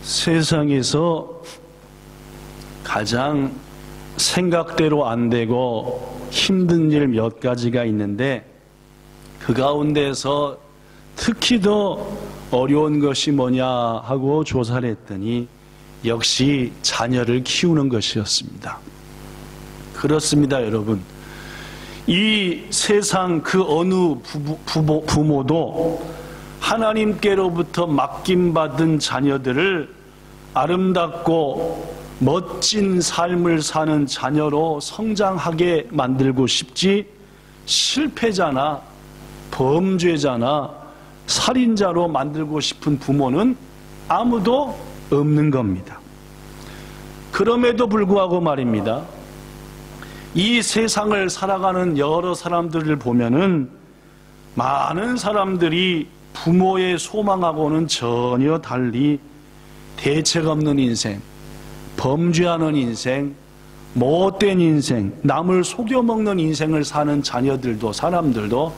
세상에서 가장 생각대로 안 되고 힘든 일 몇 가지가 있는데 그 가운데서 특히 더 어려운 것이 뭐냐 하고 조사를 했더니 역시 자녀를 키우는 것이었습니다. 그렇습니다, 여러분. 이 세상 그 어느 부모도 하나님께로부터 맡김받은 자녀들을 아름답고 멋진 삶을 사는 자녀로 성장하게 만들고 싶지, 실패자나 범죄자나 살인자로 만들고 싶은 부모는 아무도 없는 겁니다. 그럼에도 불구하고 말입니다, 이 세상을 살아가는 여러 사람들을 보면은 많은 사람들이 부모의 소망하고는 전혀 달리 대책 없는 인생, 범죄하는 인생, 못된 인생, 남을 속여먹는 인생을 사는 자녀들도, 사람들도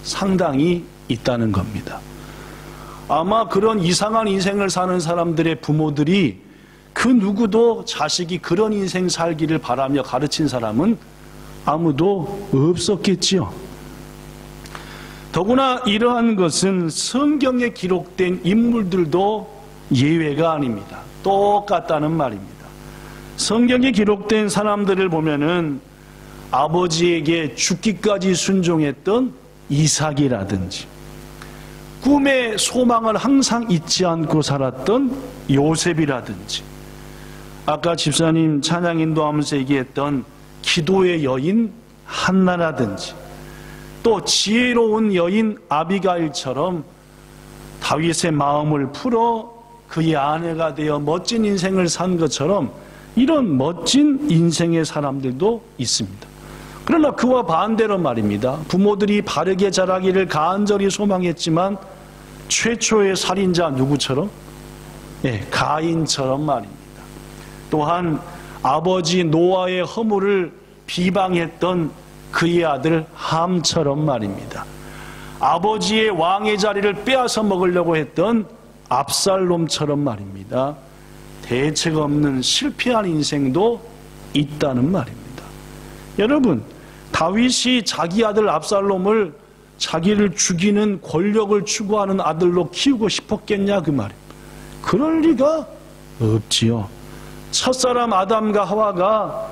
상당히 있다는 겁니다. 아마 그런 이상한 인생을 사는 사람들의 부모들이 그 누구도 자식이 그런 인생 살기를 바라며 가르친 사람은 아무도 없었겠지요. 더구나 이러한 것은 성경에 기록된 인물들도 예외가 아닙니다. 똑같다는 말입니다. 성경에 기록된 사람들을 보면은 아버지에게 죽기까지 순종했던 이삭이라든지, 꿈의 소망을 항상 잊지 않고 살았던 요셉이라든지, 아까 집사님 찬양 인도하면서 얘기했던 기도의 여인 한나라든지, 또 지혜로운 여인 아비가일처럼 다윗의 마음을 풀어 그의 아내가 되어 멋진 인생을 산 것처럼 이런 멋진 인생의 사람들도 있습니다. 그러나 그와 반대로 말입니다, 부모들이 바르게 자라기를 간절히 소망했지만 최초의 살인자 누구처럼? 가인처럼 말입니다. 또한 아버지 노아의 허물을 비방했던 그의 아들 함처럼 말입니다. 아버지의 왕의 자리를 빼앗아 먹으려고 했던 압살롬처럼 말입니다. 대책 없는 실패한 인생도 있다는 말입니다. 여러분, 다윗이 자기 아들 압살롬을 자기를 죽이는 권력을 추구하는 아들로 키우고 싶었겠냐 그 말입니다. 그럴 리가 없지요. 첫사람 아담과 하와가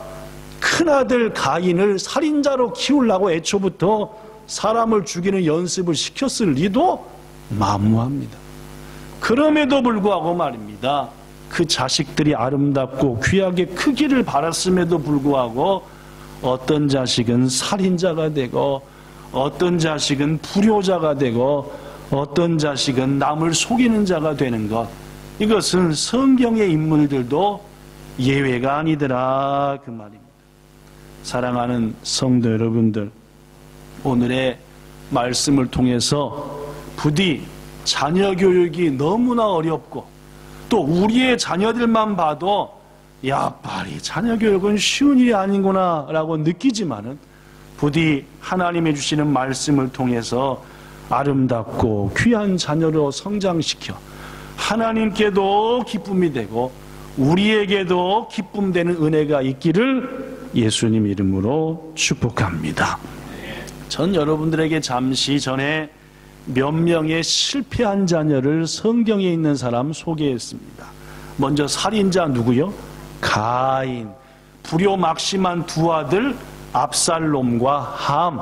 큰아들 가인을 살인자로 키우려고 애초부터 사람을 죽이는 연습을 시켰을 리도 만무합니다. 그럼에도 불구하고 말입니다, 그 자식들이 아름답고 귀하게 크기를 바랐음에도 불구하고 어떤 자식은 살인자가 되고, 어떤 자식은 불효자가 되고, 어떤 자식은 남을 속이는 자가 되는 것, 이것은 성경의 인물들도 예외가 아니더라 그 말입니다. 사랑하는 성도 여러분들, 오늘의 말씀을 통해서 부디 자녀 교육이 너무나 어렵고, 또 우리의 자녀들만 봐도 야, 빨리 자녀 교육은 쉬운 일이 아니구나 라고 느끼지만은, 부디 하나님이 주시는 말씀을 통해서 아름답고 귀한 자녀로 성장시켜 하나님께도 기쁨이 되고 우리에게도 기쁨 되는 은혜가 있기를 예수님 이름으로 축복합니다. 전 여러분들에게 잠시 전에 몇 명의 실패한 자녀를 성경에 있는 사람 소개했습니다. 먼저 살인자 누구요? 가인. 불효막심한 두 아들 압살롬과 함.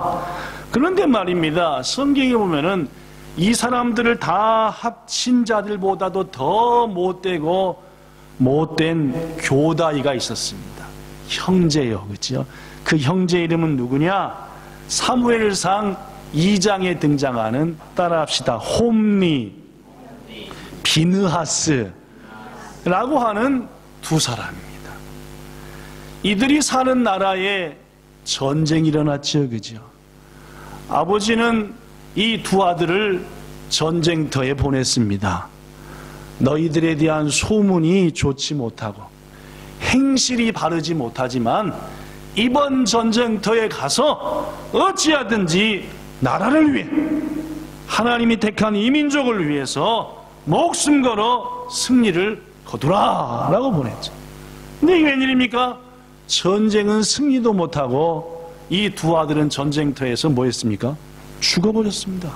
그런데 말입니다, 성경에 보면은 이 사람들을 다 합친 자들보다도 더 못된 교다이가 있었습니다. 형제요, 그렇죠? 그 형제 이름은 누구냐? 사무엘상 2장에 등장하는, 따라합시다, 홈리, 비느하스라고 하는 두 사람입니다. 이들이 사는 나라에 전쟁이 일어났죠, 그죠? 아버지는 이 두 아들을 전쟁터에 보냈습니다. 너희들에 대한 소문이 좋지 못하고 행실이 바르지 못하지만 이번 전쟁터에 가서 어찌하든지 나라를 위해, 하나님이 택한 이 민족을 위해서 목숨 걸어 승리를 거두라 라고 보냈죠. 근데 이게 웬일입니까? 전쟁은 승리도 못하고 이 두 아들은 전쟁터에서 뭐 했습니까? 죽어버렸습니다.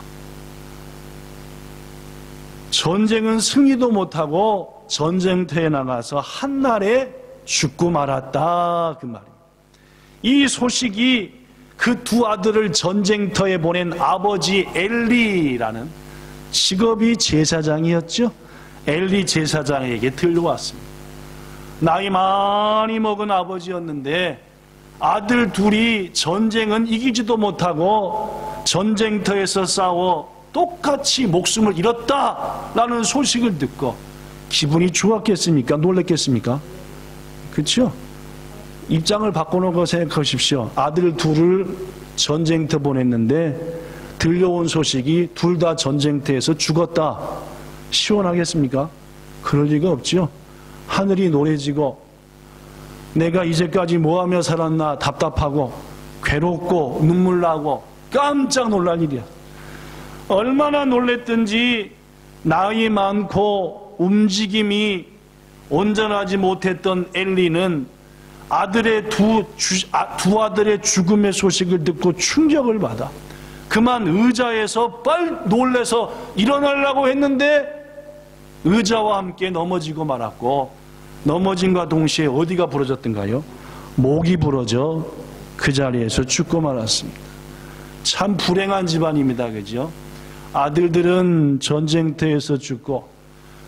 전쟁은 승리도 못하고 전쟁터에 나가서 한날에 죽고 말았다 그 말입니다. 이 소식이 그 두 아들을 전쟁터에 보낸 아버지 엘리라는, 직업이 제사장이었죠. 엘리 제사장에게 들려왔습니다. 나이 많이 먹은 아버지였는데 아들 둘이 전쟁은 이기지도 못하고 전쟁터에서 싸워 똑같이 목숨을 잃었다라는 소식을 듣고 기분이 좋았겠습니까? 놀랬겠습니까? 그렇죠? 입장을 바꿔놓고 생각하십시오. 아들 둘을 전쟁터 보냈는데 들려온 소식이 둘 다 전쟁터에서 죽었다. 시원하겠습니까? 그럴 리가 없죠. 하늘이 노래지고 내가 이제까지 뭐하며 살았나 답답하고 괴롭고 눈물 나고 깜짝 놀랄 일이야. 얼마나 놀랬든지 나이 많고 움직임이 온전하지 못했던 엘리는 아들의 두 아들의 죽음의 소식을 듣고 충격을 받아 그만 의자에서 놀래서 일어나려고 했는데 의자와 함께 넘어지고 말았고, 넘어짐과 동시에 어디가 부러졌던가요? 목이 부러져 그 자리에서 죽고 말았습니다. 참 불행한 집안입니다. 그죠? 아들들은 전쟁터에서 죽고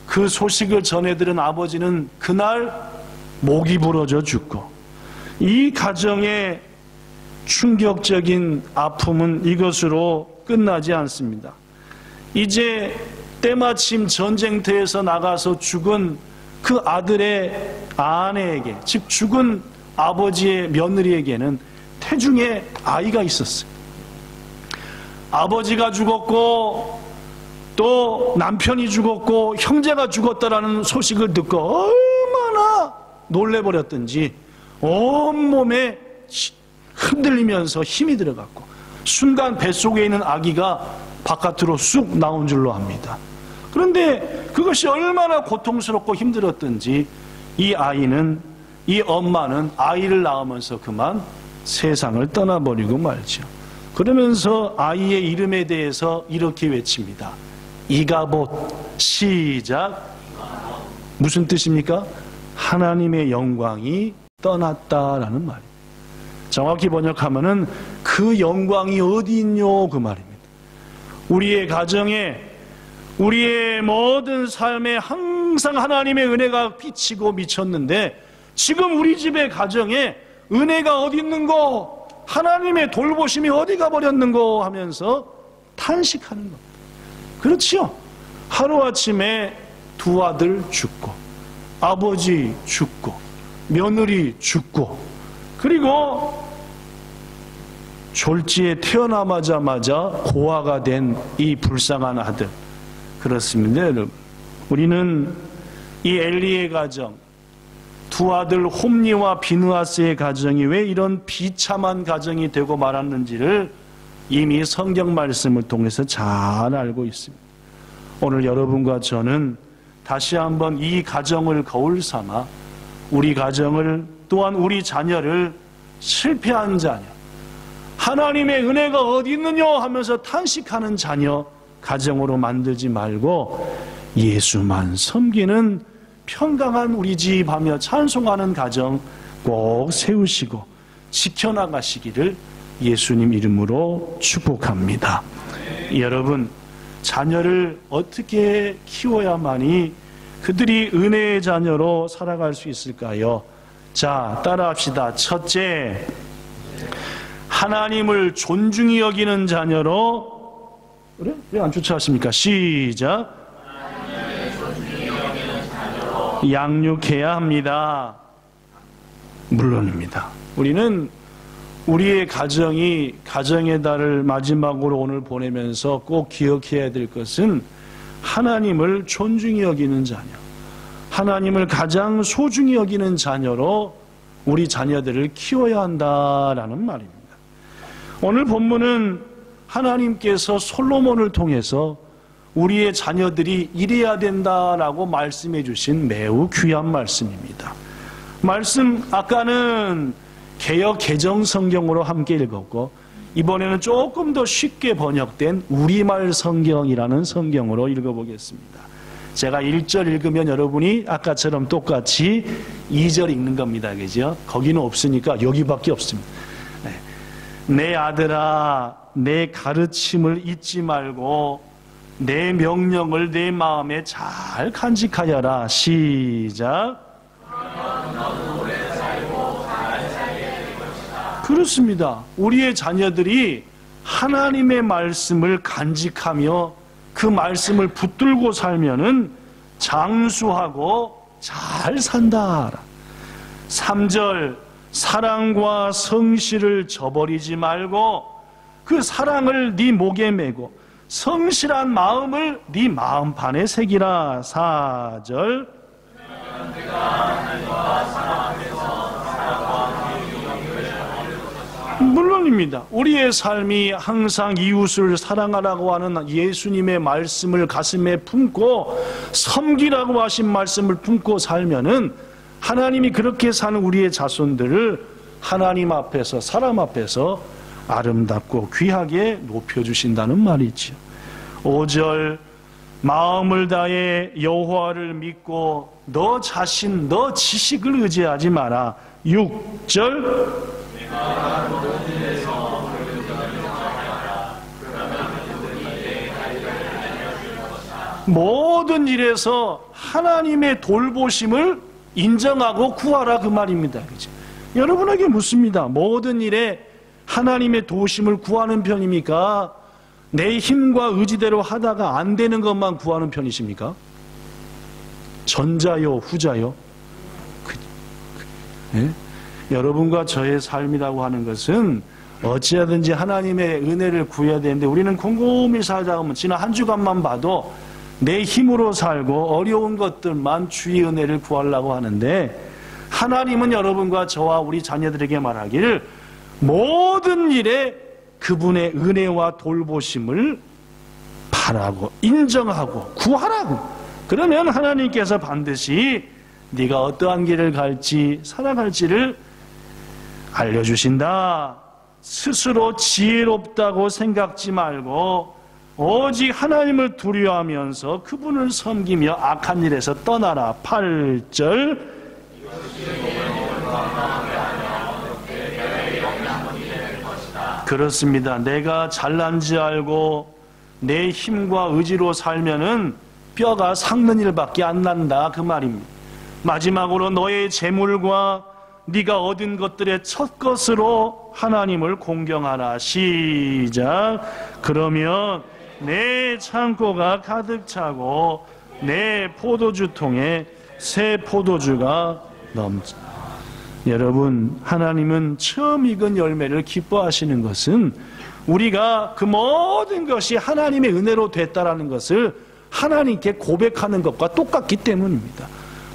그 소식을 전해들은 아버지는 그날 목이 부러져 죽고, 이 가정의 충격적인 아픔은 이것으로 끝나지 않습니다. 이제 때마침 전쟁터에서 나가서 죽은 그 아들의 아내에게, 즉 죽은 아버지의 며느리에게는 태중에 아이가 있었어요. 아버지가 죽었고 또 남편이 죽었고 형제가 죽었다라는 소식을 듣고 얼마나 놀래버렸던지 온몸에 흔들리면서 힘이 들어갔고 순간 뱃속에 있는 아기가 바깥으로 쑥 나온 줄로 압니다. 그런데 그것이 얼마나 고통스럽고 힘들었던지 이 엄마는 아이를 낳으면서 그만 세상을 떠나버리고 말죠. 그러면서 아이의 이름에 대해서 이렇게 외칩니다. 이가봇. 시작. 무슨 뜻입니까? 하나님의 영광이 떠났다라는 말입니다. 정확히 번역하면은 그 영광이 어디 있뇨 그 말입니다. 우리의 가정에, 우리의 모든 삶에 항상 하나님의 은혜가 비치고 미쳤는데 지금 우리 집의 가정에 은혜가 어디 있는고, 하나님의 돌보심이 어디 가버렸는고 하면서 탄식하는 겁니다. 그렇지요? 하루아침에 두 아들 죽고 아버지 죽고 며느리 죽고 그리고 졸지에 태어나자마자 고아가 된 이 불쌍한 아들. 그렇습니다, 여러분. 우리는 이 엘리의 가정, 두 아들 홈리와 비느하스의 가정이 왜 이런 비참한 가정이 되고 말았는지를 이미 성경 말씀을 통해서 잘 알고 있습니다. 오늘 여러분과 저는 다시 한번 이 가정을 거울 삼아 우리 가정을, 또한 우리 자녀를 실패한 자녀, 하나님의 은혜가 어디 있느냐 하면서 탄식하는 자녀 가정으로 만들지 말고 예수만 섬기는 평강한 우리 집 하며 찬송하는 가정 꼭 세우시고 지켜나가시기를 예수님 이름으로 축복합니다. 여러분, 자녀를 어떻게 키워야만이 그들이 은혜의 자녀로 살아갈 수 있을까요? 자, 따라합시다. 첫째, 하나님을 존중히 여기는 자녀로, 그래? 왜 안 쫓아왔습니까? 시작. 양육해야 합니다. 물론입니다. 우리는 우리의 가정이 가정의 달을 마지막으로 오늘 보내면서 꼭 기억해야 될 것은 하나님을 존중히 여기는 자녀, 하나님을 가장 소중히 여기는 자녀로 우리 자녀들을 키워야 한다라는 말입니다. 오늘 본문은 하나님께서 솔로몬을 통해서 우리의 자녀들이 이래야 된다라고 말씀해 주신 매우 귀한 말씀입니다. 말씀 아까는 개역 개정 성경으로 함께 읽었고 이번에는 조금 더 쉽게 번역된 우리말 성경이라는 성경으로 읽어보겠습니다. 제가 1절 읽으면 여러분이 아까처럼 똑같이 2절 읽는 겁니다. 그죠? 거기는 없으니까 여기밖에 없습니다. 내 아들아, 내 가르침을 잊지 말고 내 명령을 내 마음에 잘 간직하여라. 시작. 그렇습니다. 우리의 자녀들이 하나님의 말씀을 간직하며 그 말씀을 붙들고 살면은 장수하고 잘 산다. 3절, 사랑과 성실을 저버리지 말고 그 사랑을 네 목에 메고 성실한 마음을 네 마음판에 새기라. 4절, 물론입니다. 우리의 삶이 항상 이웃을 사랑하라고 하는 예수님의 말씀을 가슴에 품고 섬기라고 하신 말씀을 품고 살면은 하나님이 그렇게 사는 우리의 자손들을 하나님 앞에서 사람 앞에서 아름답고 귀하게 높여주신다는 말이죠. 5절, 마음을 다해 여호와를 믿고 너 자신, 너 지식을 의지하지 마라. 6절, 모든 일에서 하나님의 돌보심을 인정하고 구하라 그 말입니다. 그죠? 여러분에게 묻습니다. 모든 일에 하나님의 도우심을 구하는 편입니까? 내 힘과 의지대로 하다가 안 되는 것만 구하는 편이십니까? 전자요, 후자요? 네? 여러분과 저의 삶이라고 하는 것은 어찌하든지 하나님의 은혜를 구해야 되는데 우리는 곰곰이 살다 보면 지난 한 주간만 봐도 내 힘으로 살고 어려운 것들만 주의 은혜를 구하려고 하는데 하나님은 여러분과 저와 우리 자녀들에게 말하기를 모든 일에 그분의 은혜와 돌보심을 바라고 인정하고 구하라고. 그러면 하나님께서 반드시 네가 어떠한 길을 갈지 살아갈지를 알려주신다. 스스로 지혜롭다고 생각지 말고 오직 하나님을 두려워하면서 그분을 섬기며 악한 일에서 떠나라. 8절, 그렇습니다. 내가 잘난지 알고 내 힘과 의지로 살면은 뼈가 삭는 일밖에 안 난다 그 말입니다. 마지막으로 너의 재물과 네가 얻은 것들의 첫 것으로 하나님을 공경하라. 시작. 그러면 내 창고가 가득 차고 내 포도주통에 새 포도주가 넘쳐. 여러분, 하나님은 처음 익은 열매를 기뻐하시는 것은 우리가 그 모든 것이 하나님의 은혜로 됐다라는 것을 하나님께 고백하는 것과 똑같기 때문입니다.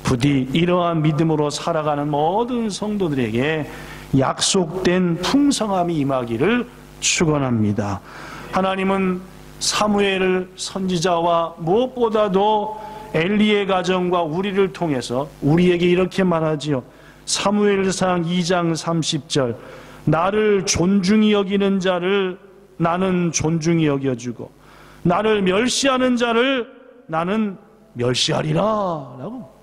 부디 이러한 믿음으로 살아가는 모든 성도들에게 약속된 풍성함이 임하기를 축원합니다. 하나님은 사무엘 선지자와 무엇보다도 엘리의 가정과 우리를 통해서 우리에게 이렇게 말하지요. 사무엘상 2장 30절, 나를 존중히 여기는 자를 나는 존중히 여겨주고 나를 멸시하는 자를 나는 멸시하리라 라고.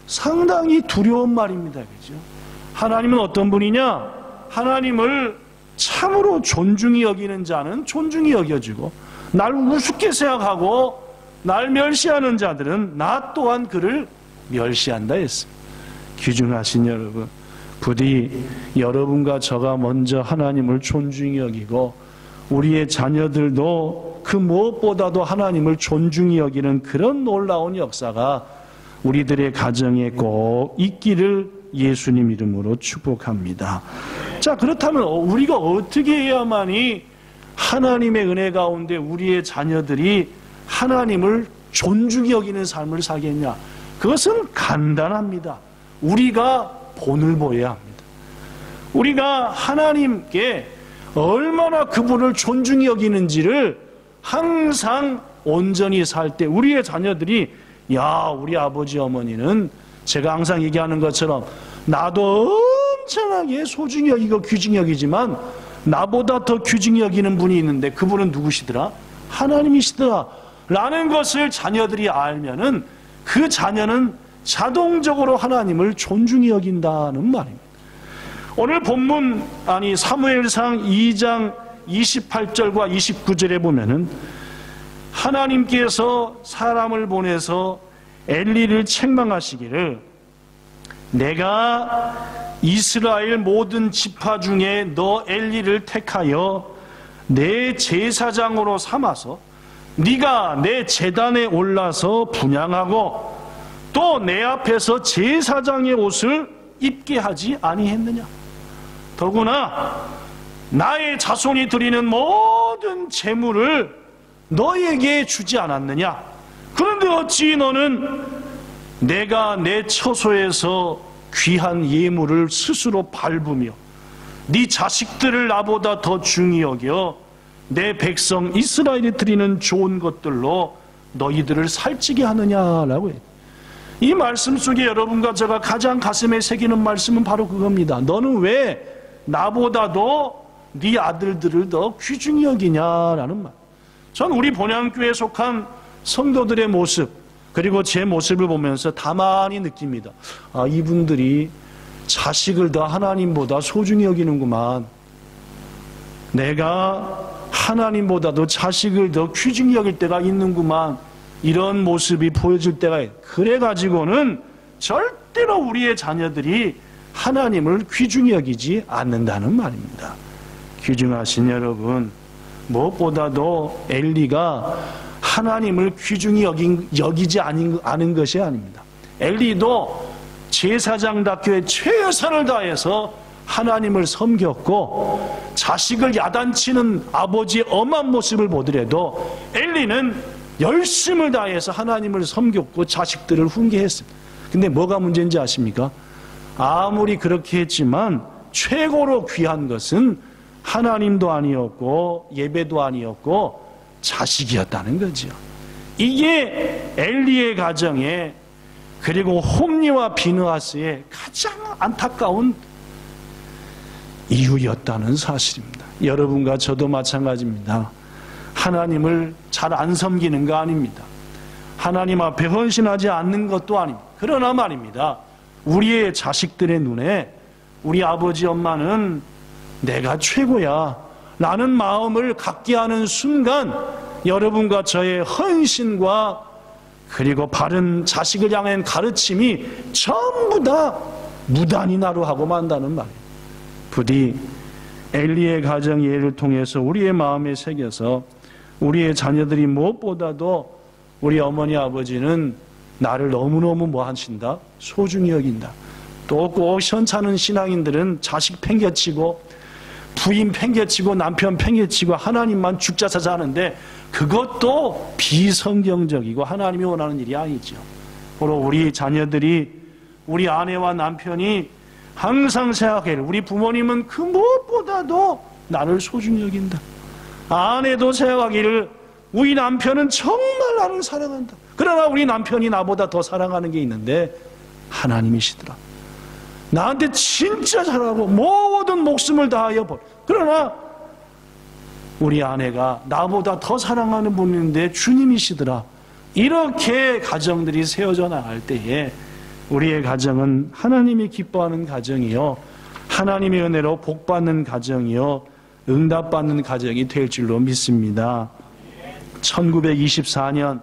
상당히 두려운 말입니다. 그죠? 하나님은 어떤 분이냐? 하나님을 참으로 존중히 여기는 자는 존중히 여겨주고 날 우습게 생각하고 날 멸시하는 자들은 나 또한 그를 멸시한다 했습니다. 귀중하신 여러분, 부디 여러분과 저가 먼저 하나님을 존중히 여기고 우리의 자녀들도 그 무엇보다도 하나님을 존중히 여기는 그런 놀라운 역사가 우리들의 가정에 꼭 있기를 예수님 이름으로 축복합니다. 자, 그렇다면 우리가 어떻게 해야만이 하나님의 은혜 가운데 우리의 자녀들이 하나님을 존중히 여기는 삶을 살겠냐? 그것은 간단합니다. 우리가 본을 보여야 합니다. 우리가 하나님께 얼마나 그분을 존중히 여기는지를 항상 온전히 살 때 우리의 자녀들이 야, 우리 아버지 어머니는 제가 항상 얘기하는 것처럼 나도 엄청나게 소중히 여기고 귀중히 여기지만 나보다 더 귀중히 여기는 분이 있는데 그분은 누구시더라? 하나님이시더라 라는 것을 자녀들이 알면은 그 자녀는 자동적으로 하나님을 존중히 여긴다는 말입니다. 오늘 본문 사무엘상 2장 28절과 29절에 보면은 하나님께서 사람을 보내서 엘리를 책망하시기를 내가 이스라엘 모든 지파 중에 너 엘리를 택하여 내 제사장으로 삼아서 네가 내 제단에 올라서 분향하고 또 내 앞에서 제사장의 옷을 입게 하지 아니했느냐. 더구나 나의 자손이 드리는 모든 재물을 너에게 주지 않았느냐. 그런데 어찌 너는 내가 내 처소에서 귀한 예물을 스스로 밟으며 네 자식들을 나보다 더 중히 여겨 내 백성 이스라엘이 드리는 좋은 것들로 너희들을 살찌게 하느냐라고 해요. 이 말씀 속에 여러분과 제가 가장 가슴에 새기는 말씀은 바로 그겁니다. 너는 왜 나보다도 네 아들들을 더 귀중히 여기냐라는 말. 전 우리 본향교회에 속한 성도들의 모습 그리고 제 모습을 보면서 다만히 느낍니다. 아, 이분들이 자식을 더 하나님보다 소중히 여기는구만. 내가 하나님보다도 자식을 더 귀중히 여길 때가 있는구만. 이런 모습이 보여질 때가 있어요. 그래가지고는 절대로 우리의 자녀들이 하나님을 귀중히 여기지 않는다는 말입니다. 귀중하신 여러분, 무엇보다도 엘리가 하나님을 귀중히 여기지 않은 것이 아닙니다. 엘리도 제사장답게 최선을 다해서 하나님을 섬겼고 자식을 야단치는 아버지의 엄한 모습을 보더라도 엘리는 열심을 다해서 하나님을 섬겼고 자식들을 훈계했습니다. 근데 뭐가 문제인지 아십니까? 아무리 그렇게 했지만 최고로 귀한 것은 하나님도 아니었고 예배도 아니었고 자식이었다는 거죠. 이게 엘리의 가정에 그리고 홈리와 비느하스의 가장 안타까운 이유였다는 사실입니다. 여러분과 저도 마찬가지입니다. 하나님을 잘 안 섬기는 거 아닙니다. 하나님 앞에 헌신하지 않는 것도 아닙니다. 그러나 말입니다. 우리의 자식들의 눈에 우리 아버지 엄마는 내가 최고야 라는 마음을 갖게 하는 순간 여러분과 저의 헌신과 그리고 바른 자식을 향한 가르침이 전부 다 무단히 나로 하고 만다는 말이에요. 부디 엘리의 가정 예를 통해서 우리의 마음에 새겨서 우리의 자녀들이 무엇보다도 우리 어머니 아버지는 나를 너무너무 뭐 하신다? 소중히 여긴다. 또 꼭 현찮은 신앙인들은 자식 팽개치고 부인 팽개치고 남편 팽개치고 하나님만 죽자사자 하는데 그것도 비성경적이고 하나님이 원하는 일이 아니죠. 바로 우리 자녀들이 우리 아내와 남편이 항상 생각해요. 우리 부모님은 그 무엇보다도 나를 소중히 여긴다. 아내도 생각하기를 우리 남편은 정말 나를 사랑한다. 그러나 우리 남편이 나보다 더 사랑하는 게 있는데 하나님이시더라. 나한테 진짜 잘하고 모든 목숨을 다하여 볼. 그러나 우리 아내가 나보다 더 사랑하는 분인데 주님이시더라. 이렇게 가정들이 세워져 나갈 때에 우리의 가정은 하나님이 기뻐하는 가정이요 하나님의 은혜로 복받는 가정이요 응답받는 가정이 될 줄로 믿습니다. 1924년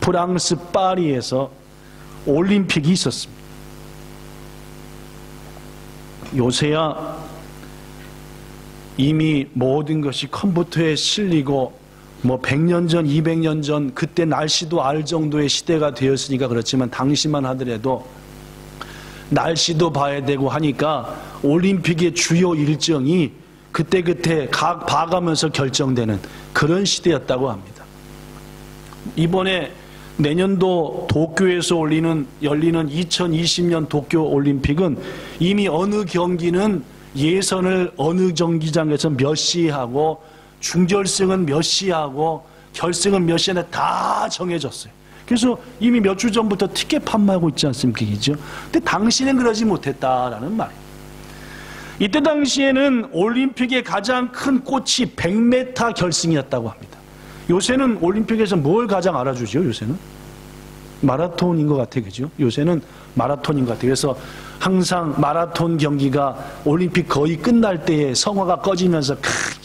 프랑스 파리에서 올림픽이 있었습니다. 요새야 이미 모든 것이 컴퓨터에 실리고 뭐 100년 전, 200년 전 그때 날씨도 알 정도의 시대가 되었으니까 그렇지만 당시만 하더라도 날씨도 봐야 되고 하니까 올림픽의 주요 일정이 그때그때 각 봐가면서 결정되는 그런 시대였다고 합니다. 이번에 내년도 도쿄에서 열리는 2020년 도쿄 올림픽은 이미 어느 경기는 예선을 어느 경기장에서 몇 시에 하고 중결승은 몇 시에 하고 결승은 몇 시에 다 정해졌어요. 그래서 이미 몇 주 전부터 티켓 판매하고 있지 않습니까? 그죠? 근데 당시는 그러지 못했다라는 말이에요. 이때 당시에는 올림픽의 가장 큰 꽃이 100m 결승이었다고 합니다. 요새는 올림픽에서 뭘 가장 알아주죠? 요새는 마라톤인 것 같아요. 그죠? 요새는 마라톤인 것 같아요. 그래서 항상 마라톤 경기가 올림픽 거의 끝날 때에 성화가 꺼지면서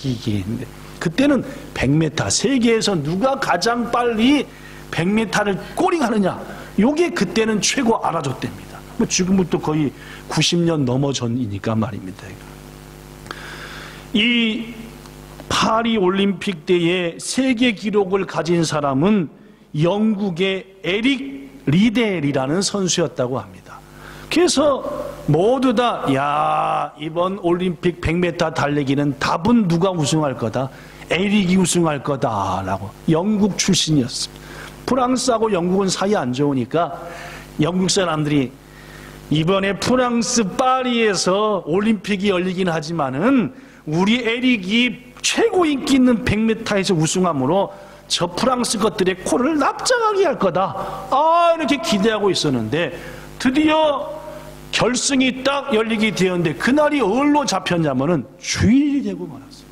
이게 있는데, 그때는 100m, 세계에서 누가 가장 빨리 100m를 꼬링하느냐, 요게 그때는 최고 알아줬답니다. 뭐 지금부터 거의 90년 넘어 전이니까 말입니다. 이 파리 올림픽 때에 세계 기록을 가진 사람은 영국의 에릭 리델이라는 선수였다고 합니다. 그래서 모두 다 이번 올림픽 100m 달리기는 답은 누가 우승할 거다, 에릭이 우승할 거다라고. 영국 출신이었습니다. 프랑스하고 영국은 사이 안 좋으니까 영국 사람들이 이번에 프랑스 파리에서 올림픽이 열리긴 하지만은 우리 에릭이 최고 인기 있는 100m에서 우승함으로 저 프랑스 것들의 코를 납작하게 할 거다, 이렇게 기대하고 있었는데, 드디어 결승이 딱 열리게 되었는데 그날이 어디로 잡혔냐면은 주일이 되고 말았어요.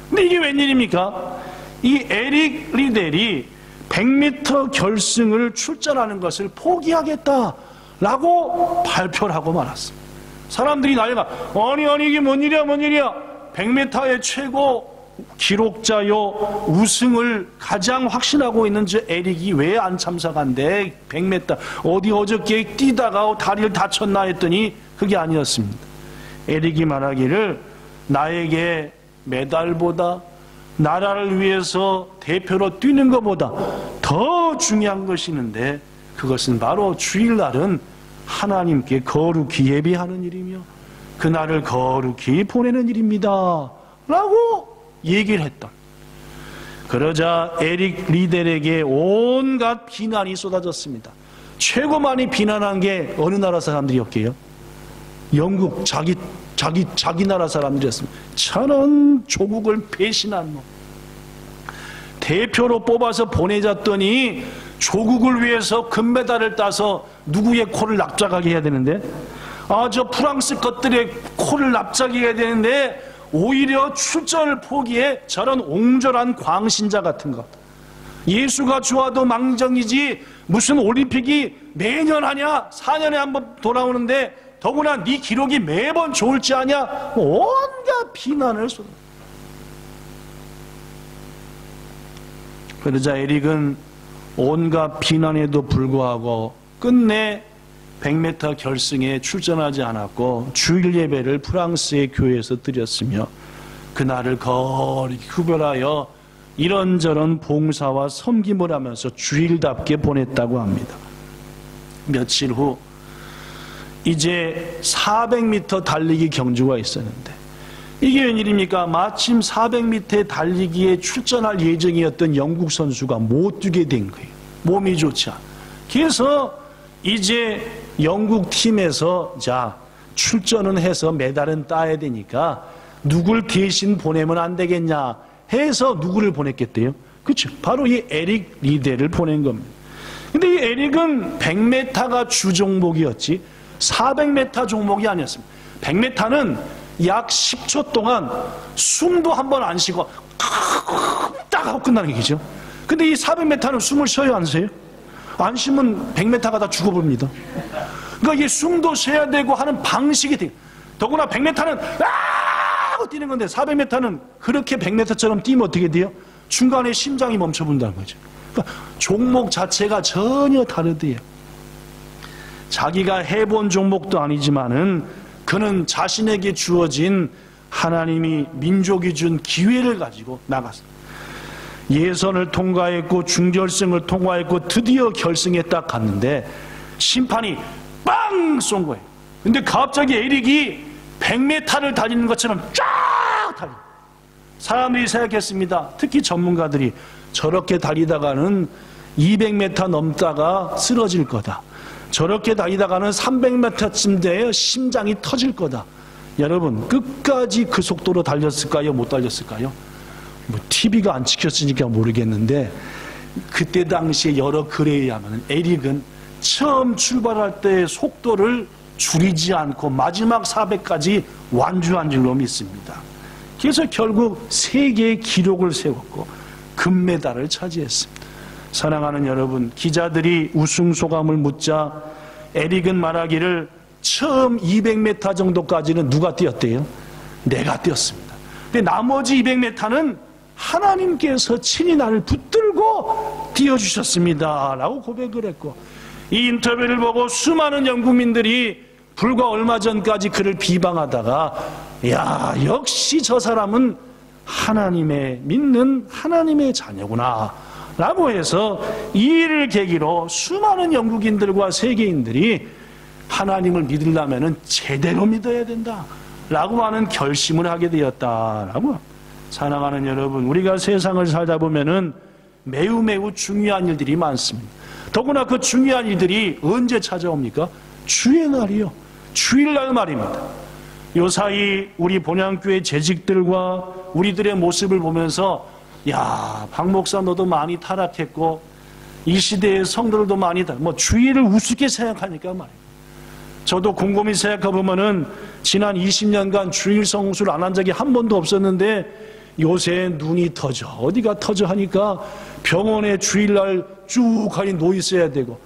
근데 이게 웬일입니까? 이 에릭 리델이 100m 결승을 출전하는 것을 포기하겠다라고 발표를 하고 말았습니다. 사람들이 난리가, 아니 이게 뭔 일이야 100m의 최고 기록자요, 우승을 가장 확신하고 있는 저 에릭이 왜 안 참석한대? 100m 어디 어저께 뛰다가 다리를 다쳤나 했더니 그게 아니었습니다. 에릭이 말하기를, 나에게 메달보다 나라를 위해서 대표로 뛰는 것보다 더 중요한 것이 있는데, 그것은 바로 주일날은 하나님께 거룩히 예배하는 일이며 그날을 거룩히 보내는 일입니다 라고 얘기를 했다. 그러자 에릭 리델에게 온갖 비난이 쏟아졌습니다. 최고 많이 비난한 게 어느 나라 사람들이었게요? 영국 자기 나라 사람들이었습니다. 저런 조국을 배신한 놈. 대표로 뽑아서 보내졌더니 조국을 위해서 금메달을 따서 누구의 코를 납작하게 해야 되는데, 저 프랑스 것들의 코를 납작하게 해야 되는데 오히려 출전을 포기해 저런 옹졸한 광신자 같은 것. 예수가 좋아도 망정이지 무슨 올림픽이 매년 하냐, 4년에 한 번 돌아오는데 더구나 네 기록이 매번 좋을지 아냐, 온갖 비난을 쏟아. 그러자 에릭은 온갖 비난에도 불구하고 끝내 100m 결승에 출전하지 않았고 주일 예배를 프랑스의 교회에서 드렸으며 그날을 거룩히 구별하여 이런저런 봉사와 섬김을 하면서 주일답게 보냈다고 합니다. 며칠 후 이제 400m 달리기 경주가 있었는데, 이게 웬일입니까? 마침 400m 달리기에 출전할 예정이었던 영국 선수가 못 뛰게 된 거예요. 몸이 좋지 않아. 그래서 이제 영국 팀에서 출전은 해서 메달은 따야 되니까 누굴 대신 보내면 안 되겠냐 해서 누구를 보냈겠대요? 그렇죠. 바로 이 에릭 리델을 보낸 겁니다. 근데 이 에릭은 100m가 주 종목이었지 400m 종목이 아니었습니다. 100m는 약 10초 동안 숨도 한 번 안 쉬고 딱 하고 끝나는 얘기죠. 근데 이 400m는 숨을 쉬어요, 안 쉬어요? 안 쉬면 100m가 다 죽어버립니다. 그러니까 이게 숨도 쉬어야 되고 하는 방식이 돼요. 더구나 100m는 하고 뛰는 건데 400m는 그렇게 100m처럼 뛰면 어떻게 돼요? 중간에 심장이 멈춰본다는 거죠. 그러니까 종목 자체가 전혀 다르대요. 자기가 해본 종목도 아니지만은 그는 자신에게 주어진 하나님이 민족이 준 기회를 가지고 나갔습니다. 예선을 통과했고 중결승을 통과했고 드디어 결승에 딱 갔는데 심판이 빵 쏜 거예요. 근데 갑자기 에릭이 100m를 달리는 것처럼 쫙 달려. 사람들이 생각했습니다. 특히 전문가들이 저렇게 달리다가는 200m 넘다가 쓰러질 거다. 저렇게 달리다가는 300m쯤 돼야 심장이 터질 거다. 여러분, 끝까지 그 속도로 달렸을까요? 못 달렸을까요? 뭐 TV가 안 찍혔으니까 모르겠는데 그때 당시에 여러 글에 의하면 에릭은 처음 출발할 때 속도를 줄이지 않고 마지막 400까지 완주한 줄로 믿습니다. 그래서 결국 세계의 기록을 세웠고 금메달을 차지했습니다. 사랑하는 여러분, 기자들이 우승 소감을 묻자 에릭은 말하기를 처음 200m 정도까지는 누가 뛰었대요? 내가 뛰었습니다. 근데 나머지 200m는 하나님께서 친히 나를 붙들고 뛰어주셨습니다 라고 고백을 했고, 이 인터뷰를 보고 수많은 영국민들이 불과 얼마 전까지 그를 비방하다가 야, 역시 저 사람은 하나님의 믿는 하나님의 자녀구나 라고 해서 이 일을 계기로 수많은 영국인들과 세계인들이 하나님을 믿으려면 제대로 믿어야 된다 라고 하는 결심을 하게 되었다라고. 사랑하는 여러분, 우리가 세상을 살다 보면은 매우 중요한 일들이 많습니다. 더구나 그 중요한 일들이 언제 찾아옵니까? 주의 날이요, 주일날 말입니다. 요사이 우리 본향교회 재직들과 우리들의 모습을 보면서 야, 박 목사 너도 많이 타락했고 이 시대의 성도들도 많이 뭐 주일을 우습게 생각하니까 말이에요. 저도 곰곰이 생각해보면은 지난 20년간 주일 성수를 안 한 적이 한 번도 없었는데 요새 눈이 터져, 어디가 터져 하니까 병원에 주일날 쭉 가니 놓여 있어야 되고,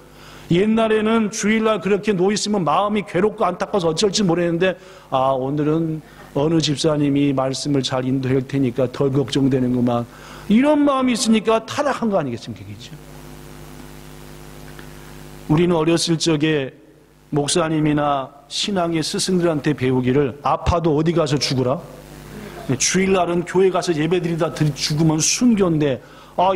옛날에는 주일날 그렇게 놓여 있으면 마음이 괴롭고 안타까워서 어쩔지 모르겠는데 오늘은 어느 집사님이 말씀을 잘 인도할 테니까 덜 걱정되는구만, 이런 마음이 있으니까 타락한 거 아니겠습니까? 우리는 어렸을 적에 목사님이나 신앙의 스승들한테 배우기를 아파도 어디 가서 죽으라, 주일날은 교회 가서 예배드리다 죽으면 순교인데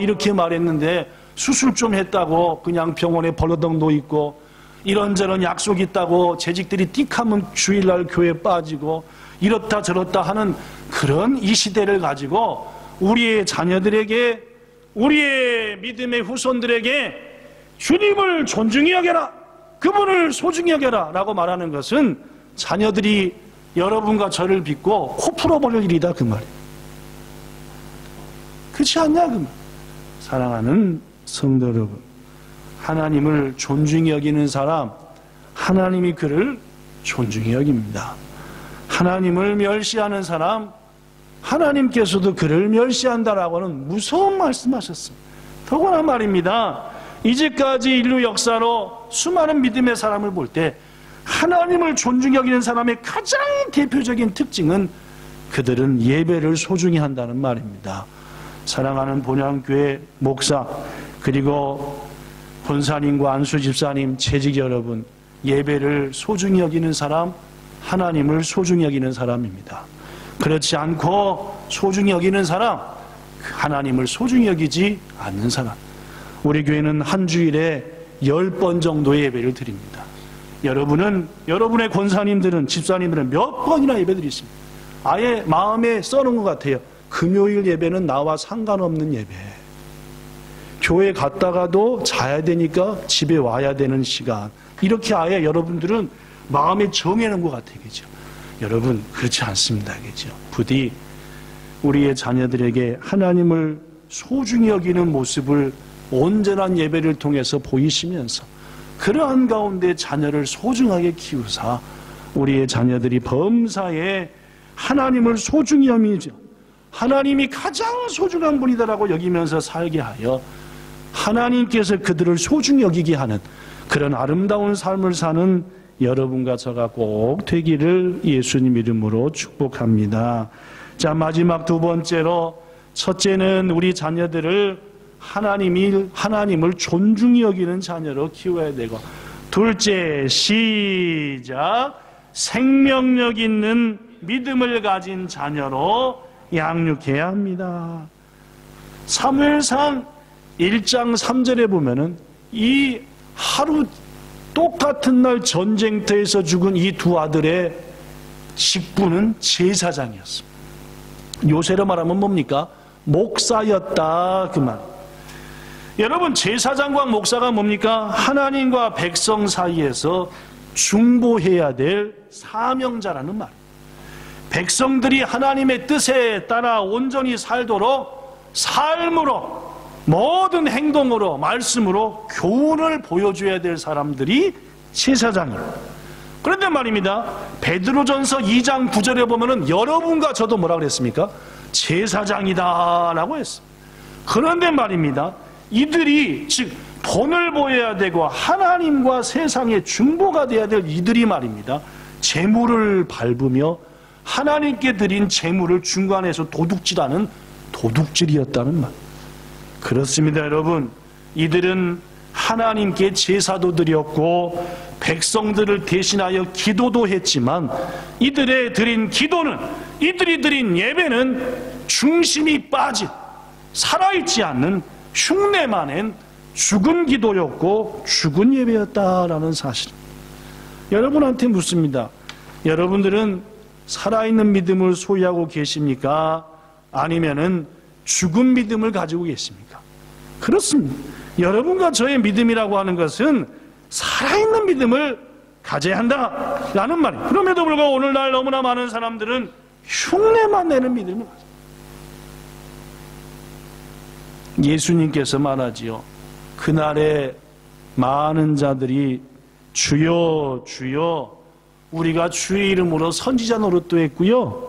이렇게 말했는데 수술 좀 했다고 그냥 병원에 벌러덩 놓여있고, 이런저런 약속 있다고 재직들이 띡하면 주일날 교회에 빠지고 이렇다 저렇다 하는 그런 이 시대를 가지고 우리의 자녀들에게, 우리의 믿음의 후손들에게 주님을 존중히 여겨라, 그분을 소중히 여겨라 라고 말하는 것은 자녀들이 여러분과 저를 믿고 코 풀어버릴 일이다 그 말이에요. 그렇지 않냐 그 말. 사랑하는 성도 여러분, 하나님을 존중히 여기는 사람, 하나님이 그를 존중히 여깁니다. 하나님을 멸시하는 사람, 하나님께서도 그를 멸시한다라고는 무서운 말씀하셨습니다. 더구나 말입니다, 이제까지 인류 역사로 수많은 믿음의 사람을 볼 때 하나님을 존중히 여기는 사람의 가장 대표적인 특징은 그들은 예배를 소중히 한다는 말입니다. 사랑하는 본향교회 목사, 그리고 권사님과 안수 집사님, 재직 여러분, 예배를 소중히 여기는 사람, 하나님을 소중히 여기는 사람입니다. 그렇지 않고 소중히 여기는 사람, 하나님을 소중히 여기지 않는 사람. 우리 교회는 한 주일에 10번 정도의 예배를 드립니다. 여러분은, 여러분의 권사님들은, 집사님들은 몇 번이나 예배 드리십니다. 아예 마음에 써놓은 것 같아요. 금요일 예배는 나와 상관없는 예배. 교회 갔다가도 자야 되니까 집에 와야 되는 시간. 이렇게 아예 여러분들은 마음에 정해놓은 것 같아요. 그죠? 여러분, 그렇지 않습니다. 그죠? 부디 우리의 자녀들에게 하나님을 소중히 여기는 모습을 온전한 예배를 통해서 보이시면서 그러한 가운데 자녀를 소중하게 키우사 우리의 자녀들이 범사에 하나님을 소중히 여기죠. 하나님이 가장 소중한 분이다라고 여기면서 살게 하여 하나님께서 그들을 소중히 여기게 하는 그런 아름다운 삶을 사는 여러분과 저가 꼭 되기를 예수님 이름으로 축복합니다. 자, 마지막 두 번째로, 첫째는 우리 자녀들을 하나님을 존중히 여기는 자녀로 키워야 되고, 둘째, 시작, 생명력 있는 믿음을 가진 자녀로 양육해야 합니다. 사무엘상 1장 3절에 보면은 이 하루 똑같은 날 전쟁터에서 죽은 이 두 아들의 직분은 제사장이었습니다. 요새로 말하면 뭡니까? 목사였다 그 말. 여러분, 제사장과 목사가 뭡니까? 하나님과 백성 사이에서 중보해야 될 사명자라는 말. 백성들이 하나님의 뜻에 따라 온전히 살도록 삶으로, 모든 행동으로, 말씀으로 교훈을 보여줘야 될 사람들이 제사장입니다. 그런데 말입니다, 베드로전서 2장 9절에 보면은 여러분과 저도 뭐라 그랬습니까? 제사장이다 라고 했습니다. 그런데 말입니다, 이들이 즉 본을 보여야 되고 하나님과 세상의 중보가 되어야 될 이들이 말입니다, 재물을 밟으며 하나님께 드린 재물을 중간에서 도둑질하는 도둑질이었다는 말. 그렇습니다, 여러분. 이들은 하나님께 제사도 드렸고 백성들을 대신하여 기도도 했지만 이들의 드린 기도는, 이들이 드린 예배는 중심이 빠진, 살아있지 않는 흉내만 낸 죽은 기도였고 죽은 예배였다라는 사실. 여러분한테 묻습니다. 여러분들은 살아있는 믿음을 소유하고 계십니까? 아니면은 죽은 믿음을 가지고 계십니까? 그렇습니다. 여러분과 저의 믿음이라고 하는 것은 살아있는 믿음을 가져야 한다라는 말이에요. 그럼에도 불구하고 오늘날 너무나 많은 사람들은 흉내만 내는 믿음을 가져요. 예수님께서 말하지요. 그날에 많은 자들이 주여 주여, 우리가 주의 이름으로 선지자 노릇도 했고요,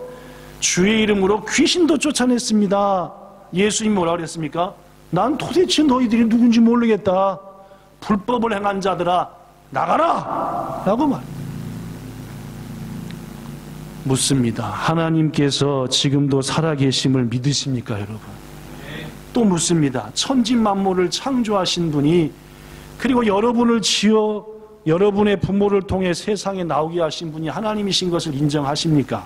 주의 이름으로 귀신도 쫓아냈습니다. 예수님이 뭐라고 그랬습니까? 난 도대체 너희들이 누군지 모르겠다. 불법을 행한 자들아 나가라 라고 말합니다. 묻습니다. 하나님께서 지금도 살아계심을 믿으십니까, 여러분? 또 묻습니다. 천지 만물을 창조하신 분이, 그리고 여러분을 지어 여러분의 부모를 통해 세상에 나오게 하신 분이 하나님이신 것을 인정하십니까?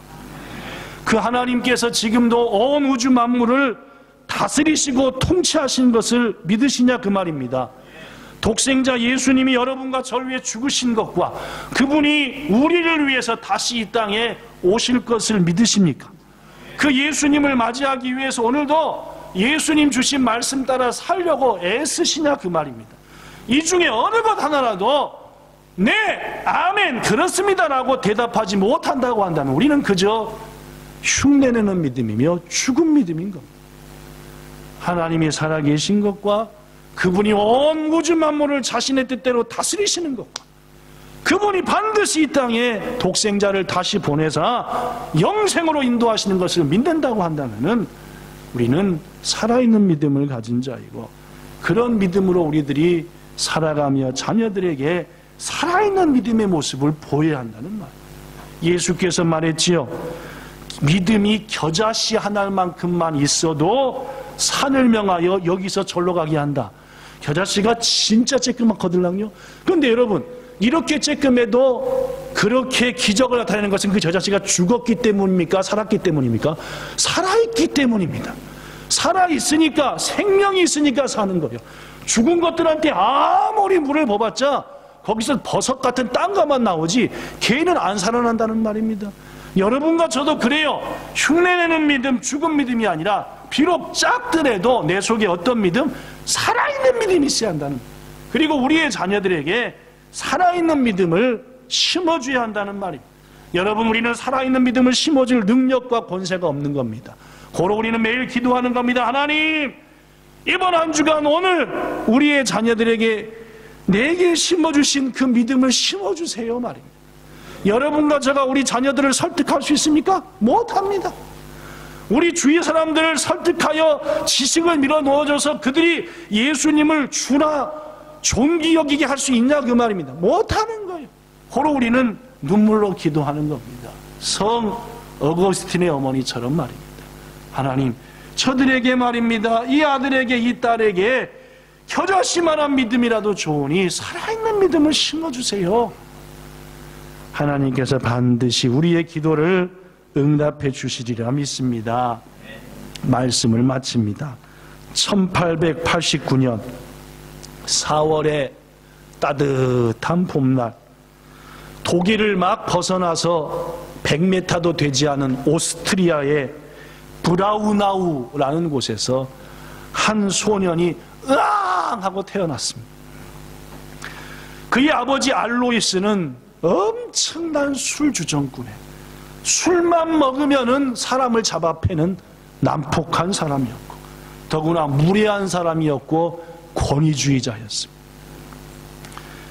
그 하나님께서 지금도 온 우주 만물을 다스리시고 통치하신 것을 믿으시냐 그 말입니다. 독생자 예수님이 여러분과 저를 위해 죽으신 것과 그분이 우리를 위해서 다시 이 땅에 오실 것을 믿으십니까? 그 예수님을 맞이하기 위해서 오늘도 예수님 주신 말씀 따라 살려고 애쓰시냐 그 말입니다. 이 중에 어느 것 하나라도 네, 아멘, 그렇습니다라고 대답하지 못한다고 한다면 우리는 그저 흉내내는 믿음이며 죽은 믿음인 겁니다. 하나님이 살아계신 것과 그분이 온 우주 만물을 자신의 뜻대로 다스리시는 것과 그분이 반드시 이 땅에 독생자를 다시 보내사 영생으로 인도하시는 것을 믿는다고 한다면 우리는 살아있는 믿음을 가진 자이고, 그런 믿음으로 우리들이 살아가며 자녀들에게 살아있는 믿음의 모습을 보여야 한다는 말. 예수께서 말했지요. 믿음이 겨자씨 하나만큼만 있어도 산을 명하여 여기서 절로 가게 한다. 겨자씨가 진짜 쬐끄맣거든요. 그런데 여러분, 이렇게 쬐끔해도 그렇게 기적을 나타내는 것은 그 겨자씨가 죽었기 때문입니까? 살았기 때문입니까? 살아있기 때문입니다. 살아있으니까, 생명이 있으니까 사는 거예요. 죽은 것들한테 아무리 물을 부어봤자 거기서 버섯 같은 땅가만 나오지 걔는 안 살아난다는 말입니다. 여러분과 저도 그래요. 흉내내는 믿음, 죽은 믿음이 아니라 비록 작더라도 내 속에 어떤 믿음? 살아있는 믿음이 있어야 한다는, 그리고 우리의 자녀들에게 살아있는 믿음을 심어줘야 한다는 말입니다. 여러분, 우리는 살아있는 믿음을 심어줄 능력과 권세가 없는 겁니다. 고로 우리는 매일 기도하는 겁니다. 하나님, 이번 한 주간 오늘 우리의 자녀들에게 내게 심어주신 그 믿음을 심어주세요 말입니다. 여러분과 제가 우리 자녀들을 설득할 수 있습니까? 못합니다. 우리 주위 사람들을 설득하여 지식을 밀어넣어줘서 그들이 예수님을 주나 존귀 여기게 할 수 있냐 그 말입니다. 못하는 거예요. 고로 우리는 눈물로 기도하는 겁니다. 성 어거스틴의 어머니처럼 말입니다. 하나님, 저들에게 말입니다, 이 아들에게 이 딸에게 겨자씨만한 믿음이라도 좋으니 살아있는 믿음을 심어주세요. 하나님께서 반드시 우리의 기도를 응답해 주시리라 믿습니다. 말씀을 마칩니다. 1889년 4월에 따뜻한 봄날, 독일을 막 벗어나서 100m도 되지 않은 오스트리아의 브라우나우라는 곳에서 한 소년이 으앙 하고 태어났습니다. 그의 아버지 알로이스는 엄청난 술주정꾼이에요. 술만 먹으면은 사람을 잡아 패는 난폭한 사람이었고, 더구나 무례한 사람이었고 권위주의자였습니다.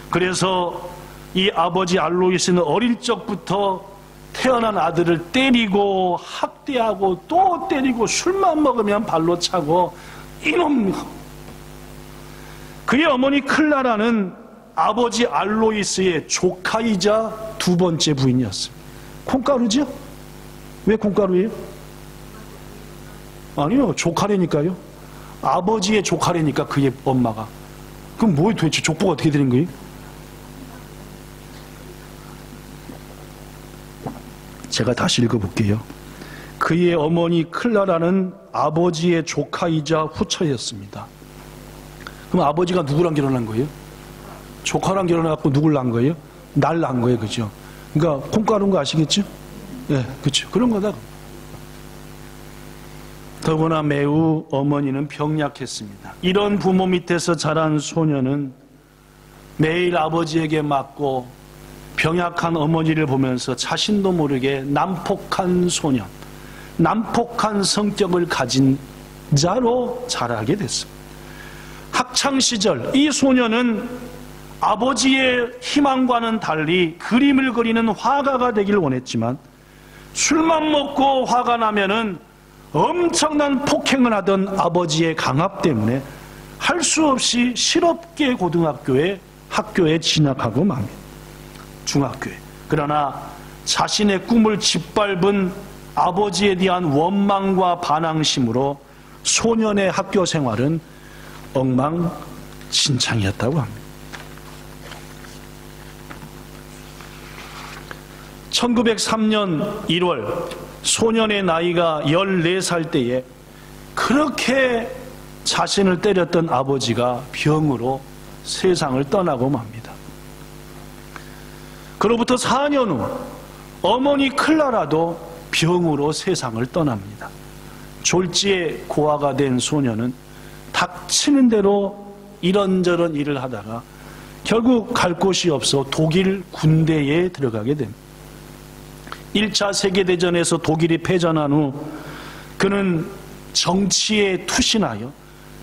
그래서 이 아버지 알로이스는 어릴 적부터 태어난 아들을 때리고 학대하고 또 때리고, 술만 먹으면 발로 차고, 이놈. 그의 어머니 클라라는 아버지 알로이스의 조카이자 두 번째 부인이었습니다. 콩가루죠? 왜 콩가루예요? 아니요, 조카래니까요. 아버지의 조카래니까, 그의 엄마가. 그럼 뭐예요 도대체? 족보가 어떻게 되는 거예요? 제가 다시 읽어볼게요. 그의 어머니 클라라는 아버지의 조카이자 후처였습니다. 그럼 아버지가 누구랑 결혼한 거예요? 조카랑 결혼해갖고 누굴 낳은 거예요? 날 낳은 거예요. 그죠? 그러니까 콩가루인 거 아시겠죠? 네, 그렇죠. 그런 거다. 더구나 매우 어머니는 병약했습니다. 이런 부모 밑에서 자란 소녀는 매일 아버지에게 맞고 병약한 어머니를 보면서 자신도 모르게 난폭한 소년, 난폭한 성격을 가진 자로 자라게 됐습니다. 학창시절 이 소녀는 아버지의 희망과는 달리 그림을 그리는 화가가 되길 원했지만, 술만 먹고 화가 나면은 엄청난 폭행을 하던 아버지의 강압 때문에 할 수 없이 실업계 학교에 진학하고 맙니다. 중학교에. 그러나 자신의 꿈을 짓밟은 아버지에 대한 원망과 반항심으로 소년의 학교 생활은 엉망진창이었다고 합니다. 1903년 1월 소년의 나이가 14살 때에 그렇게 자신을 때렸던 아버지가 병으로 세상을 떠나고 맙니다. 그로부터 4년 후 어머니 클라라도 병으로 세상을 떠납니다. 졸지에 고아가 된 소녀는 닥치는 대로 이런저런 일을 하다가 결국 갈 곳이 없어 독일 군대에 들어가게 됩니다. 1차 세계대전에서 독일이 패전한 후 그는 정치에 투신하여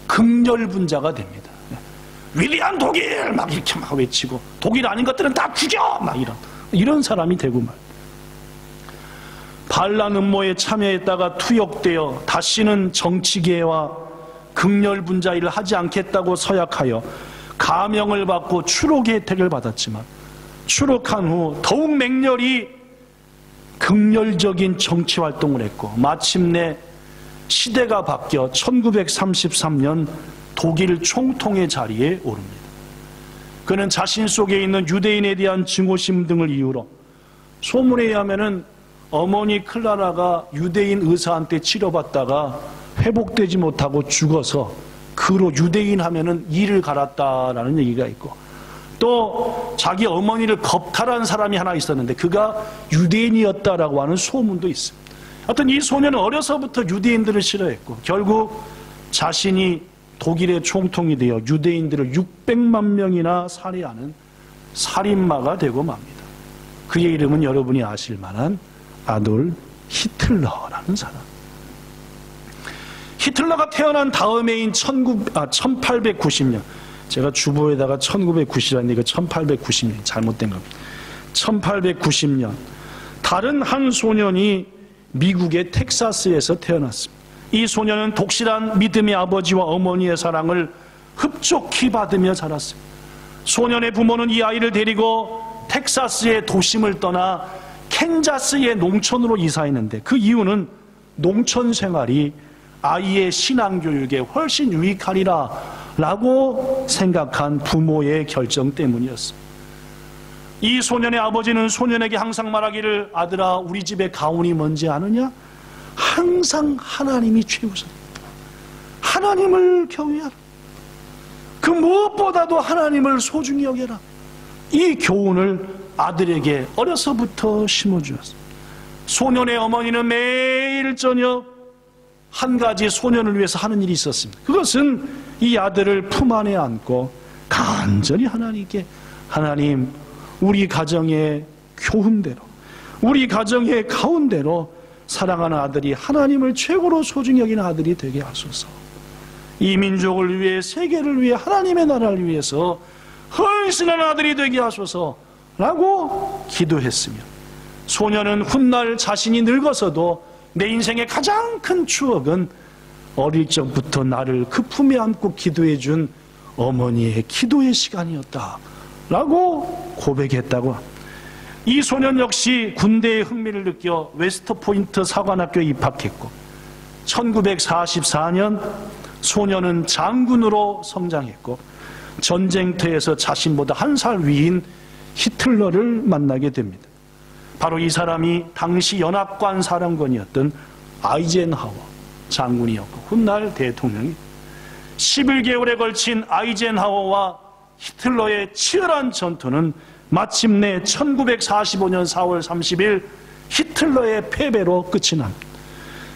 극렬분자가 됩니다. 위대한 독일! 막 이렇게 막 외치고, 독일 아닌 것들은 다 죽여! 막 이런 사람이 되고 말. 반란 음모에 참여했다가 투역되어 다시는 정치계와 극렬분자 일을 하지 않겠다고 서약하여 가명을 받고 추록의 혜택을 받았지만, 추록한 후 더욱 맹렬히 극렬적인 정치활동을 했고, 마침내 시대가 바뀌어 1933년 독일 총통의 자리에 오릅니다. 그는 자신 속에 있는 유대인에 대한 증오심 등을 이유로, 소문에 의하면은 어머니 클라라가 유대인 의사한테 치료받다가 회복되지 못하고 죽어서 그로 유대인 하면은 이를 갈았다라는 얘기가 있고, 또 자기 어머니를 겁탈한 사람이 하나 있었는데 그가 유대인이었다라고 하는 소문도 있습니다. 하여튼 이 소녀는 어려서부터 유대인들을 싫어했고, 결국 자신이 독일의 총통이 되어 유대인들을 600만 명이나 살해하는 살인마가 되고 맙니다. 그의 이름은 여러분이 아실 만한 아돌프 히틀러라는 사람. 히틀러가 태어난 다음해인 1890년, 제가 주보에다가 1990이라는데 이거 1890년 잘못된 겁니다. 1890년 다른 한 소년이 미국의 텍사스에서 태어났습니다. 이 소년은 독실한 믿음의 아버지와 어머니의 사랑을 흡족히 받으며 자랐습니다. 소년의 부모는 이 아이를 데리고 텍사스의 도심을 떠나 캔자스의 농촌으로 이사했는데, 그 이유는 농촌 생활이 아이의 신앙교육에 훨씬 유익하리라 라고 생각한 부모의 결정 때문이었습니다. 이 소년의 아버지는 소년에게 항상 말하기를, 아들아, 우리 집에 가훈이 뭔지 아느냐? 항상 하나님이 최우선. 하나님을 경외하라. 그 무엇보다도 하나님을 소중히 여겨라. 이 교훈을 아들에게 어려서부터 심어주었습니다. 소년의 어머니는 매일 저녁 한 가지 소년을 위해서 하는 일이 있었습니다. 그것은 이 아들을 품 안에 안고 간절히 하나님께, 하나님, 우리 가정의 교훈대로, 우리 가정의 가운데로 사랑하는 아들이 하나님을 최고로 소중히 여기는 아들이 되게 하소서. 이 민족을 위해, 세계를 위해, 하나님의 나라를 위해서 헌신한 아들이 되게 하소서라고 기도했으며, 소년은 훗날 자신이 늙어서도 내 인생의 가장 큰 추억은 어릴 적부터 나를 그 품에 안고 기도해 준 어머니의 기도의 시간이었다라고 고백했다고 합니다. 이 소년 역시 군대의 흥미를 느껴 웨스트포인트 사관학교에 입학했고, 1944년 소년은 장군으로 성장했고, 전쟁터에서 자신보다 1살 위인 히틀러를 만나게 됩니다. 바로 이 사람이 당시 연합관 사령관이었던 아이젠하워 장군이었고, 훗날 대통령이 11개월에 걸친 아이젠하워와 히틀러의 치열한 전투는 마침내 1945년 4월 30일 히틀러의 패배로 끝이 납니다.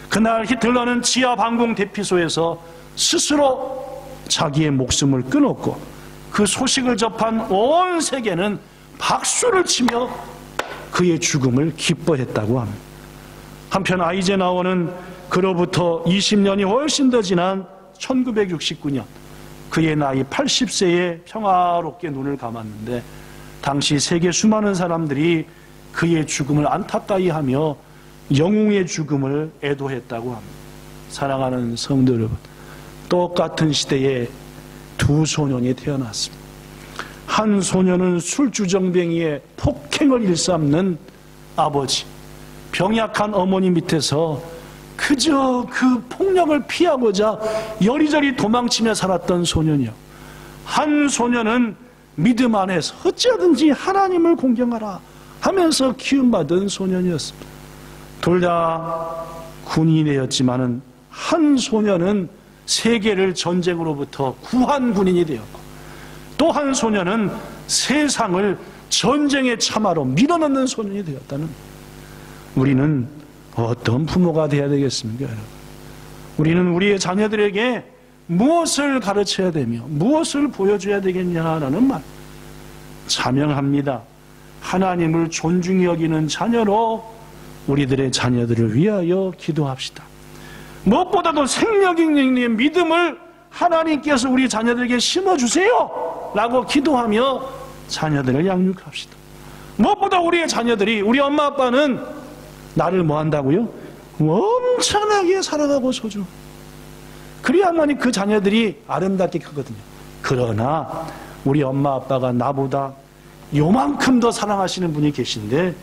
그날 히틀러는 지하 방공 대피소에서 스스로 자기의 목숨을 끊었고, 그 소식을 접한 온 세계는 박수를 치며 그의 죽음을 기뻐했다고 합니다. 한편 아이젠하워는 그로부터 20년이 훨씬 더 지난 1969년 그의 나이 80세에 평화롭게 눈을 감았는데, 당시 세계 수많은 사람들이 그의 죽음을 안타까이 하며 영웅의 죽음을 애도했다고 합니다. 사랑하는 성도 여러분, 똑같은 시대에 두 소년이 태어났습니다. 한 소년은 술주정뱅이의 폭행을 일삼는 아버지, 병약한 어머니 밑에서 그저 그 폭력을 피하고자 여리저리 도망치며 살았던 소년이요, 한 소년은 믿음 안에서 어찌하든지 하나님을 공경하라 하면서 키움받은 소년이었습니다. 둘 다 군인이 되었지만은 한 소년은 세계를 전쟁으로부터 구한 군인이 되었고, 또 한 소년은 세상을 전쟁의 참화로 밀어넣는 소년이 되었다는, 우리는 어떤 부모가 되어야 되겠습니까, 여러분? 우리는 우리의 자녀들에게 무엇을 가르쳐야 되며 무엇을 보여줘야 되겠냐라는 말, 자명합니다. 하나님을 존중히 여기는 자녀로 우리들의 자녀들을 위하여 기도합시다. 무엇보다도 생명 있는 믿음을 하나님께서 우리 자녀들에게 심어주세요 라고 기도하며 자녀들을 양육합시다. 무엇보다 우리의 자녀들이, 우리 엄마 아빠는 나를 뭐 한다고요? 엄청나게 사랑하고 소중, 그래야만이 그 자녀들이 아름답게 크거든요. 그러나 우리 엄마 아빠가 나보다 요만큼 더 사랑하시는 분이 계신데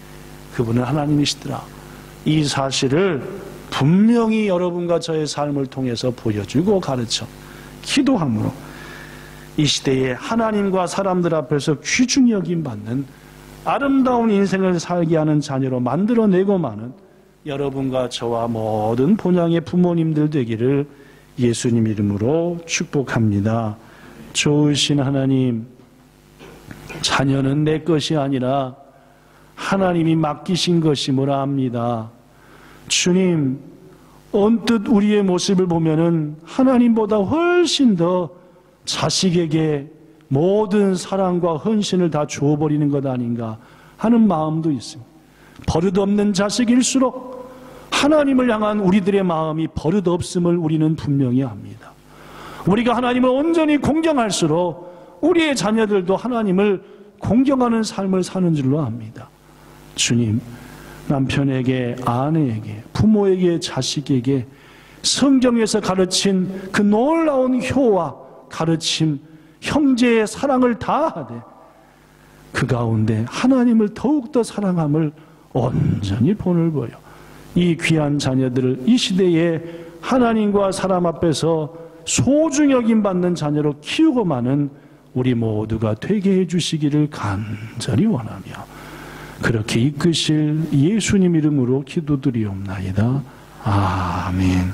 그분은 하나님이시더라, 이 사실을 분명히 여러분과 저의 삶을 통해서 보여주고 가르쳐 기도함으로 이 시대에 하나님과 사람들 앞에서 귀중히 여김받는 아름다운 인생을 살게 하는 자녀로 만들어내고만은 여러분과 저와 모든 본향의 부모님들 되기를 예수님 이름으로 축복합니다. 좋으신 하나님, 자녀는 내 것이 아니라 하나님이 맡기신 것임을 압니다. 주님, 언뜻 우리의 모습을 보면은 하나님보다 훨씬 더 자식에게 모든 사랑과 헌신을 다 주어버리는 것 아닌가 하는 마음도 있습니다. 버릇없는 자식일수록 하나님을 향한 우리들의 마음이 버릇없음을 우리는 분명히 압니다. 우리가 하나님을 온전히 공경할수록 우리의 자녀들도 하나님을 공경하는 삶을 사는 줄로 압니다. 주님, 남편에게, 아내에게, 부모에게, 자식에게 성경에서 가르친 그 놀라운 효와 가르침, 형제의 사랑을 다하되 그 가운데 하나님을 더욱더 사랑함을 온전히 본을 보여 이 귀한 자녀들을 이 시대에 하나님과 사람 앞에서 소중히 여김받는 자녀로 키우고 마는 우리 모두가 되게 해주시기를 간절히 원하며 그렇게 이끄실 예수님 이름으로 기도드리옵나이다. 아멘.